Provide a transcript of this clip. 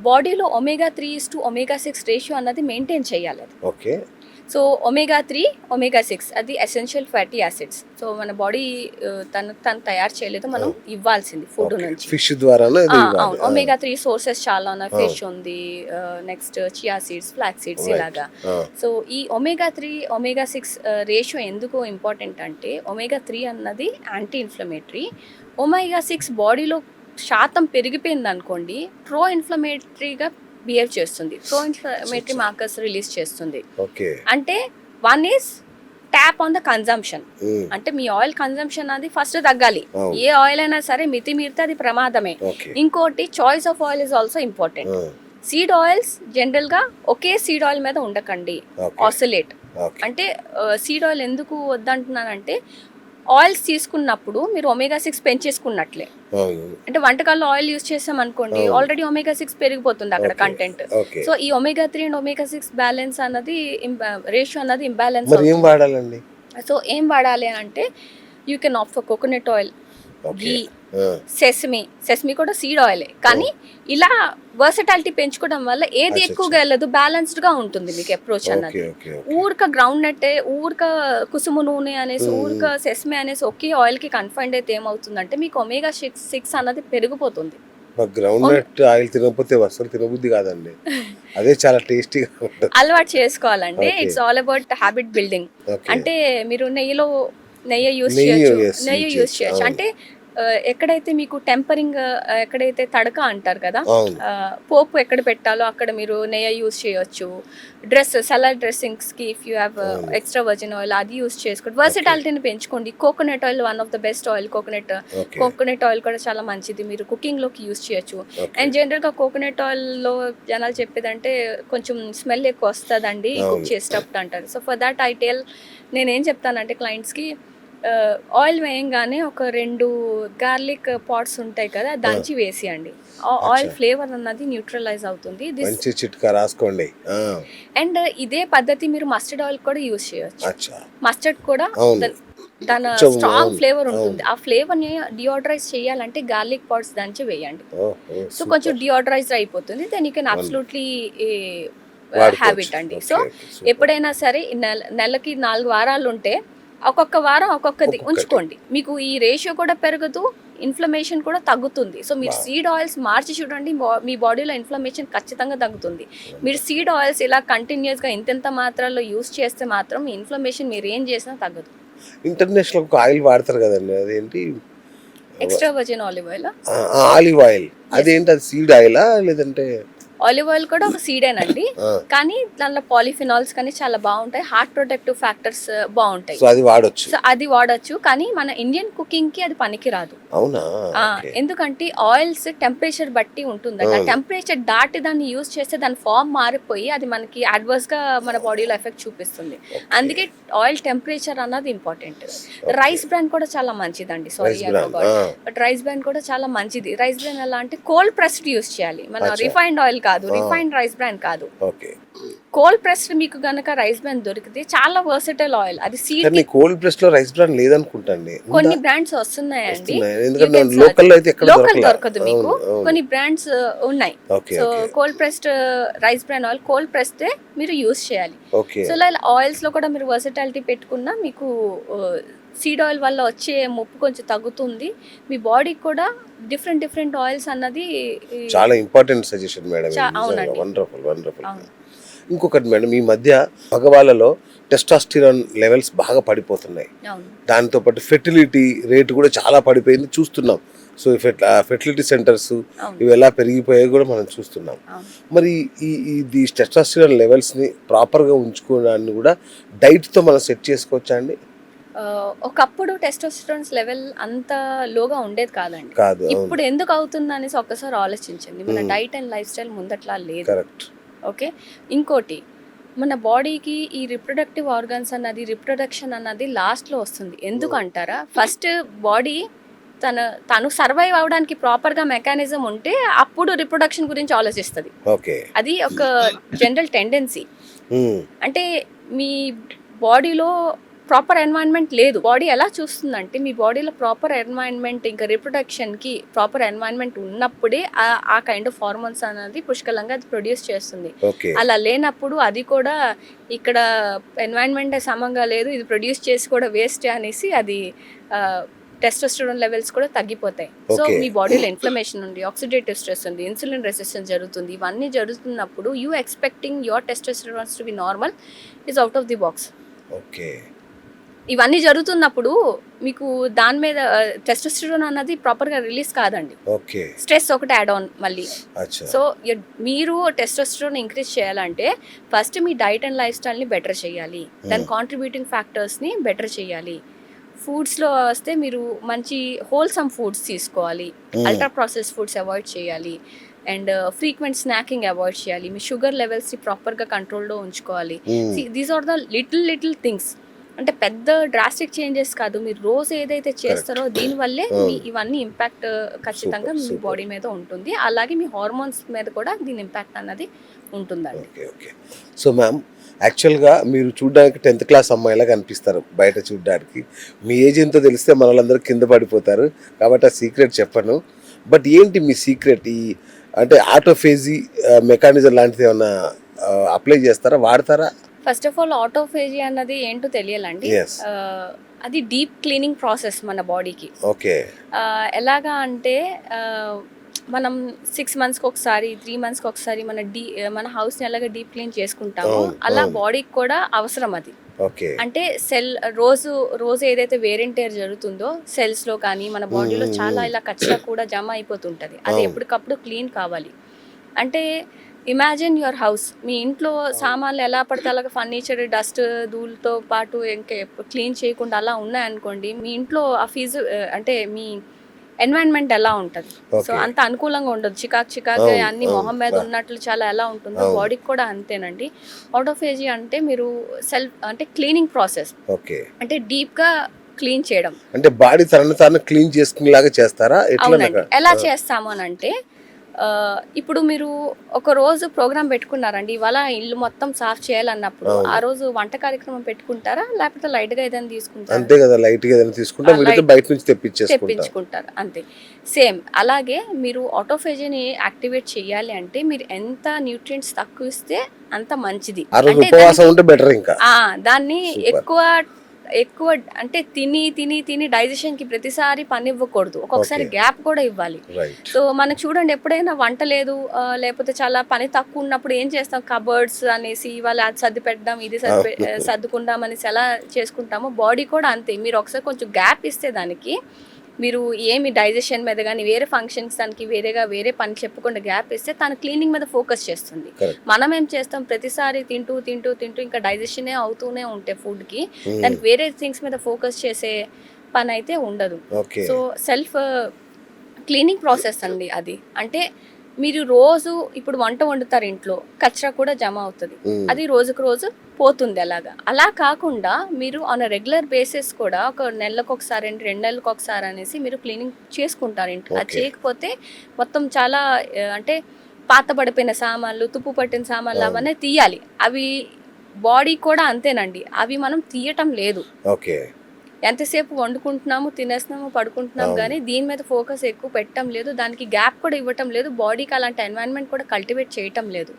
బాడీలో omega-3:omega-6 ratio అన్నది maintain చేయాలి అది. ఓకే. సో omega-3, omega-6 అది ఎసెన్షియల్ ఫ్యాటీ యాసిడ్స్. సో మన బాడీ తను తయారు చేయలేదు, మనం ఇవ్వాల్సింది ఫుడ్ నుంచి. ఫిష్ ద్వారానే ఇది ఇవ్వాలి. అవును, omega-3 సోర్సెస్ చాలా ఉన్నాయి. ఫిష్ ఉంది, next chia seeds, flax seeds ఇలాగా. సో ఈ omega-3, omega-6 రేషియో ఎందుకు ఇంపార్టెంట్ అంటే omega-3 అన్నది యాంటీ ఇన్ఫ్లమేటరీ. omega-6 బాడీలో శాతం పెరిగిపోయింది అనుకోండి, ప్రో ఇన్ఫ్లమేటరీగా బిహేవ్ చేస్తుంది, ప్రో ఇన్ఫ్లమేటరీ మార్కర్స్ రిలీజ్ చేస్తుంది. అంటే one is tap on the consumption. అంటే మీ ఆయిల్ కన్జంప్షన్ అది ఫస్ట్ తగ్గాలి. ఏ ఆయిల్ అయినా సరే మితి మీరితే అది ప్రమాదమే. ఇంకోటి choice of oil is also important. Seed oils general గా ఒకే సీడ్ ఆయిల్ మీద ఉండకండి, ఆసిలేట్. అంటే సీడ్ ఆయిల్ ఎందుకు వద్దంటున్నానంటే, ఆయిల్స్ తీసుకున్నప్పుడు మీరు omega-6 పెంచేసుకున్నట్లే. అంటే వంటకాల్లో ఆయిల్ యూజ్ చేసాం అనుకోండి, ఆల్రెడీ omega-6 పెరిగిపోతుంది అక్కడ కంటెంట్. సో ఈ omega-3 అండ్ omega-6 బ్యాలెన్స్ అన్నది, రేషియో అన్నది ఇంబ్యాలెన్స్. సో ఏం వాడాలి అంటే, you can opt for coconut oil, ghee, sesame కూడా సీడ్ ఆయిలే. కానీ ఇలా వర్సటాలిటీ పెంచుకోవడం వల్ల ఏది ఎక్కువగా వెళ్ళదు, బ్యాలెన్స్డ్ గా ఉంటుంది మీకు అప్రోచ్ అన్నది. ఊరిక గ్రౌండ్ నట్టే, ఊరిక కుసుము నూనె అనేసి, ఊరిక సెసమి అనేసి ఒకే ఆయిల్ కి కన్ఫైన్డ్ అయితే ఏమవుతుందంటే, మీకు omega-6 అన్నది పెరిగిపోతుంది. గ్రౌండ్ నట్ ఆయిల్ తినకపోతే అసలు తినబుద్ధి కాదండి, అదే చాలా టేస్టీగా ఉంటుంది. అలవాటు చేసుకోవాలంటే it's all about habit building. అంటే మీరు నెయ్యి యూజ్ చేయొచ్చు. అంటే ఎక్కడైతే మీకు టెంపరింగ్, ఎక్కడైతే తడక అంటారు కదా, పోపు ఎక్కడ పెట్టాలో అక్కడ మీరు నెయ్యి యూజ్ చేయొచ్చు. సలాడ్ డ్రెస్సింగ్స్ కి if you have extra virgin oil అది యూజ్ చేసుకోండి. వర్సిటాలిటీని పెంచుకోండి. Coconut oil one of the best oil. Coconut oil కూడా చాలా మంచిది, మీరు కుకింగ్ లోకి యూజ్ చేయొచ్చు. అండ్ జనరల్ గా కోకోనట్ ఆయిల్ లో జనాలు చెప్పేదంటే కొంచెం స్మెల్ ఎక్కువ వస్తుందండి కుక్ చేసేటప్పుడు అంటారు. సో ఫర్ దాట్ నేనేం చెప్తానంటే క్లయింట్స్ కి, ఆయిల్ వేయంగానే ఒక 2 గార్లిక్ పాట్స్ ఉంటాయి కదా, దంచి వేసియండి. ఆయిల్ ఫ్లేవర్ అన్నది న్యూట్రలైజ్ అవుతుంది. రాసుకోండి. అండ్ ఇదే పద్ధతి మీరు మస్టర్డ్ ఆయిల్ కూడా యూజ్ చేయొచ్చు. మస్టర్డ్ కూడా దాని స్ట్రాంగ్ ఫ్లేవర్ ఉంటుంది. ఆ ఫ్లేవర్ ని డియోడ్రైజ్ చేయాలంటే గార్లిక్ పాట్స్ దంచి వేయండి. సో కొంచెం డియోడ్రైజ్ అయిపోతుంది. Then you can absolutely habit అండి. సో ఎప్పుడైనా సరే నెలకి 4 వారాలు ఉంటే ఒక్కొక్క వారం ఒక్కొక్కది ఉంచుకోండి. మీకు ఈ రేషియో కూడా పెరగదు, ఇన్ఫ్లమేషన్ కూడా తగ్గుతుంది. సో మీరు సీడ్ ఆయిల్స్ మార్చి చూడండి, మీ బాడీలో ఇన్ఫ్లమేషన్ ఖచ్చితంగా తగ్గుతుంది. మీరు సీడ్ ఆయిల్స్ ఇలా కంటిన్యూస్గా ఇంతెంత మాత్రాల్లో యూజ్ చేస్తే మాత్రం ఇన్ఫ్లమేషన్ మీరు ఏం చేసినా తగ్గదు. ఇంటర్నేషనల్ ఆయిల్ వాడతారు కదండి, అదేంటి ఎక్స్ట్రా వర్జిన్ ఆలివ్ ఆయిల్, అదేంటి అది సీడ్ ఆయిలా లేదంటే? ఆలివ్ ఆయిల్ కూడా ఒక సీడేనండి, కానీ దానిలో పాలిఫినాల్స్ కానీ చాలా బాగుంటాయి, హార్ట్ ప్రొటెక్టివ్ ఫ్యాక్టర్స్ బాగుంటాయి. సో అది వాడచ్చు, కానీ మన ఇండియన్ కుకింగ్ కి అది పనికి రాదు. ఎందుకంటే ఆయిల్స్ టెంపరేచర్ బట్టి ఉంటుంది. ఆ టెంపరేచర్ దాటి దాన్ని యూజ్ చేస్తే దాని ఫామ్ మారిపోయి అది మనకి అడ్వర్స్ గా మన బాడీలో ఎఫెక్ట్ చూపిస్తుంది. అందుకే ఆయిల్ టెంపరేచర్ అన్నది ఇంపార్టెంట్. రైస్ బ్రాన్ కూడా చాలా మంచిదండి. బట్ రైస్ బ్రాన్ కూడా చాలా మంచిది. రైస్ బ్రాన్ ఎలా అంటే కోల్డ్ ప్రెస్డ్ యూజ్ చేయాలి, మన రిఫైన్డ్ ఆయిల్ కాదు, రిఫైన్డ్ రైస్ బ్రాన్ కాదు. కోల్డ్ ప్రెస్డ్ మీకు గనక రైస్ బ్రాన్ దొరికితే చాలా వర్సటైల్ ఆయిల్. అది సీడ్ కోల్డ్ ప్రెస్డ్ లో రైస్ బ్రాన్ లేదనుకుంటాండి, కొన్ని బ్రాండ్స్ వస్తున్నాయండి, లోకల్ దొరకదు మీకు, కొన్ని బ్రాండ్స్ ఉన్నాయి. So cold pressed rice bran oil cold pressed మీరు యూజ్ చేయాలి. సో ఇలా ఆయిల్స్ లో కూడా మీరు వర్సటాలిటీ పెట్టుకున్నా మీకు సీడ్ ఆయిల్ వల్ల వచ్చే ముప్పు కొంచెం తగ్గుతుంది. మీ బాడీకి కూడా డిఫరెంట్ ఆయిల్స్ అన్నది చాలా ఇంపార్టెంట్ సజెషన్ మేడం. వండర్ఫుల్. ఇంకొకటి మేడం, ఈ మధ్య మగవాళ్ళలో టెస్టాస్టిరాన్ లెవెల్స్ బాగా పడిపోతున్నాయి, దాంతో పాటు ఫెర్టిలిటీ రేట్ కూడా చాలా పడిపోయింది చూస్తున్నాం. సో ఫెర్టిలిటీ సెంటర్స్ ఇవి ఎలా పెరిగిపోయాయి కూడా మనం చూస్తున్నాం. మరి ఈ టెస్టాస్టిరాన్ లెవెల్స్ని ప్రాపర్గా ఉంచుకోవడాన్ని కూడా డైట్తో మనం సెట్ చేసుకోవచ్చా అండి? ఒకప్పుడు టెస్టోస్టెరాన్స్ లెవెల్ అంత లోగా ఉండేది కాదండి. ఇప్పుడు ఎందుకు అవుతుంది అనేసి ఒక్కసారి ఆలోచించండి. మన డైట్ అండ్ లైఫ్ స్టైల్ ముందట్లా లేదు. ఓకే, ఇంకోటి మన బాడీకి ఈ రిప్రొడక్టివ్ ఆర్గన్స్ అన్నది, రిప్రొడక్షన్ అన్నది లాస్ట్లో వస్తుంది. ఎందుకంటారా, ఫస్ట్ బాడీ తను సర్వైవ్ అవడానికి ప్రాపర్గా మెకానిజం ఉంటే అప్పుడు రిప్రొడక్షన్ గురించి ఆలోచిస్తుంది. అది ఒక జనరల్ టెండెన్సీ. అంటే మీ బాడీలో ప్రాపర్ ఎన్వైరన్మెంట్ లేదు. బాడీ ఎలా చూస్తుందంటే మీ బాడీలో ప్రాపర్ ఎన్వైరన్మెంట్ ఇంకా రిప్రొడక్షన్కి ప్రాపర్ ఎన్వైరన్మెంట్ ఉన్నప్పుడే ఆ కైండ్ ఆఫ్ హార్మోన్స్ అనేది పుష్కలంగా అది ప్రొడ్యూస్ చేస్తుంది. ఓకే అలా లేనప్పుడు అది కూడా ఇక్కడ ఎన్వైరన్మెంట్ సమంగా లేదు, ఇది ప్రొడ్యూస్ చేసి కూడా వేస్ట్ అనేసి అది టెస్టోస్టెరాన్ లెవెల్స్ కూడా తగ్గిపోతాయి. So Okay. మీ బాడీలో ఇన్ఫ్లమేషన్ ఉంది, ఆక్సిడేటివ్ స్ట్రెస్ ఉంది, ఇన్సులిన్ రెసిస్టెన్స్ జరుగుతుంది. ఇవన్నీ జరుగుతున్నప్పుడు you expecting your testosterones to be normal is out of the box. Okay ఇవన్నీ జరుగుతున్నప్పుడు మీకు దాని మీద టెస్టోస్టెరాన్ అన్నది ప్రాపర్గా రిలీజ్ కాదండి. ఓకే స్ట్రెస్ ఒకటి యాడ్ ఆన్ మళ్ళీ. అచ్చా సో మీరు టెస్టోస్టెరాన్ ఇంక్రీజ్ చేయాలంటే first me diet and life స్టైల్ని బెటర్ చేయాలి, దాని కాంట్రిబ్యూటింగ్ ఫ్యాక్టర్స్ని బెటర్ చేయాలి. ఫుడ్స్లో వస్తే మీరు మంచి హోల్సమ్ ఫుడ్స్ తీసుకోవాలి, అల్ట్రా ప్రాసెస్ ఫుడ్స్ అవాయిడ్ చేయాలి, అండ్ ఫ్రీక్వెంట్ స్నాకింగ్ అవాయిడ్ చేయాలి, మీ షుగర్ లెవెల్స్ని ప్రాపర్గా కంట్రోల్లో ఉంచుకోవాలి. These are the little things. అంటే పెద్ద డ్రాస్టిక్ చేంజెస్ కాదు, మీరు రోజు ఏదైతే చేస్తారో దీనివల్లే మీ ఇవన్నీ ఇంపాక్ట్ ఖచ్చితంగా మీ బాడీ మీద ఉంటుంది. అలాగే మీ హార్మోన్స్ మీద కూడా దీని ఇంపాక్ట్ అన్నది ఉంటుందండి. ఓకే ఓకే సో మ్యామ్, యాక్చువల్గా మీరు చూడడానికి 10th క్లాస్ అమ్మాయిలా కనిపిస్తారు బయట చూడడానికి. మీ ఏజ్ ఎంతో తెలిస్తే మన వాళ్ళందరూ కింద పడిపోతారు, కాబట్టి ఆ సీక్రెట్ చెప్పను. బట్ ఏంటి మీ సీక్రెట్? ఈ అంటే ఆటోఫేజీ మెకానిజం లాంటిది ఏమన్నా అప్లై చేస్తారా, వాడతారా? ఫస్ట్ ఆఫ్ ఆల్ ఆటోఫేజీ అన్నది ఏంటో తెలియాలండి. Yes. అది డీప్ క్లీనింగ్ ప్రాసెస్ మన బాడీకి. ఓకే ఎలాగా అంటే మనం 6 monthsకి ఒకసారి 3 monthsకి ఒకసారి మన హౌస్ని ఎలాగ డీప్ క్లీన్ చేసుకుంటామో అలా బాడీకి కూడా అవసరం అది. ఓకే అంటే రోజు ఏదైతే వేర్ అండ్ టేర్ జరుగుతుందో సెల్స్లో కానీ మన బాడీలో చాలా ఇలా కచ్చరా కూడా జమ అయిపోతుంటుంది. అది ఎప్పటికప్పుడు క్లీన్ కావాలి. అంటే ఇమాజిన్ యువర్ హౌస్, మీ ఇంట్లో సామాన్లు ఎలా పడితే అలాగా ఫర్నిచర్ డస్ట్ ధూళితో పాటు ఇంకా క్లీన్ చేయకుండా అలా ఉన్నాయనుకోండి, మీ ఇంట్లో ఆ ఫీజు అంటే మీ ఎన్వైరన్మెంట్ ఎలా ఉంటుంది. సో అంత అనుకూలంగా ఉండదు, చికాక్ అన్ని మొహం మీద ఉన్నట్లు చాలా ఎలా ఉంటుందో బాడీకి కూడా అంతేనండి. ఆటోఫేజీ అంటే మీరు అంటే క్లీనింగ్ ప్రాసెస్, ఓకే అంటే డీప్గా క్లీన్ చేయడం. అంటే బాడీ తనను క్లీన్ చేసుకునేలాగా చేస్తారా? అవునండి. ఎలా చేస్తాము అని అంటే ఇప్పుడు మీరు ఒక రోజు ప్రోగ్రామ్ పెట్టుకున్నారండి, ఇవాళ ఇల్లు మొత్తం సాఫ్ చేయాలన్నప్పుడు ఆ రోజు వంట కార్యక్రమం పెట్టుకుంటారా, లేకపోతే లైట్గా ఏదైనా తీసుకుంటారా? అంతే కదా, లైట్గా ఏదైనా తీసుకుంటాం, బయట నుంచి తెప్పించుకుంటారు అంతే. సేమ్ అలాగే మీరు ఆటోఫేజీని యాక్టివేట్ చేయాలి అంటే మీరు ఎంత న్యూట్రియంట్స్ తక్కువ ఇస్తే అంత మంచిది. దాన్ని ఎక్కువ అంటే తిని డైజెషన్కి ప్రతిసారి పని ఇవ్వకూడదు, ఒక్కొక్కసారి గ్యాప్ కూడా ఇవ్వాలి. సో మనకు చూడండి, ఎప్పుడైనా వంట లేదు లేకపోతే చాలా పని తక్కువ ఉన్నప్పుడు ఏం చేస్తాం, కబర్డ్స్ అనేసి ఇవాళ అది సర్ది పెట్టడం, ఇది సర్దుకుందాం అనేసి ఎలా చేసుకుంటామో బాడీ కూడా అంతే. మీరు ఒకసారి కొంచెం గ్యాప్ ఇస్తే దానికి, మీరు ఏమి డైజెషన్ మీద కానీ వేరే ఫంక్షన్స్ దానికి వేరే పని చెప్పకుండా గ్యాప్ ఇస్తే తన క్లీనింగ్ మీద ఫోకస్ చేస్తుంది. మనం ఏం చేస్తాం, ప్రతిసారి తింటూ ఇంకా డైజెషనే అవుతూనే ఉంటే ఫుడ్కి, దానికి వేరే థింగ్స్ మీద ఫోకస్ చేసే పని అయితే ఉండదు. సో సెల్ఫ్ క్లీనింగ్ ప్రాసెస్ అండి అది. అంటే మీరు రోజు ఇప్పుడు వంట వండుతారు, ఇంట్లో కచరా కూడా జమ అవుతుంది, అది రోజుకు రోజు పోతుంది. అలా కాకుండా మీరు ఆన్ రెగ్యులర్ బేసిస్ కూడా ఒక నెలకు ఒకసారి 2 నెలలకు ఒకసారి అనేసి మీరు క్లీనింగ్ చేసుకుంటారు ఇంట్లో. అది చేయకపోతే మొత్తం చాలా అంటే పాత పడిపోయిన సామాన్లు, తుప్పు పట్టిన సామాన్లు అవన్నీ తీయాలి. అవి బాడీ కూడా అంతేనండి, అవి మనం తీయటం లేదు. ఎంతసేపు వండుకుంటున్నాము, తినేస్తున్నాము, పడుకుంటున్నాము, కానీ దీని మీద ఫోకస్ ఎక్కువ పెట్టడం లేదు, దానికి గ్యాప్ కూడా ఇవ్వటం లేదు, బాడీకి అలాంటి ఎన్వైరన్మెంట్ కూడా కల్టివేట్ చేయటం లేదు.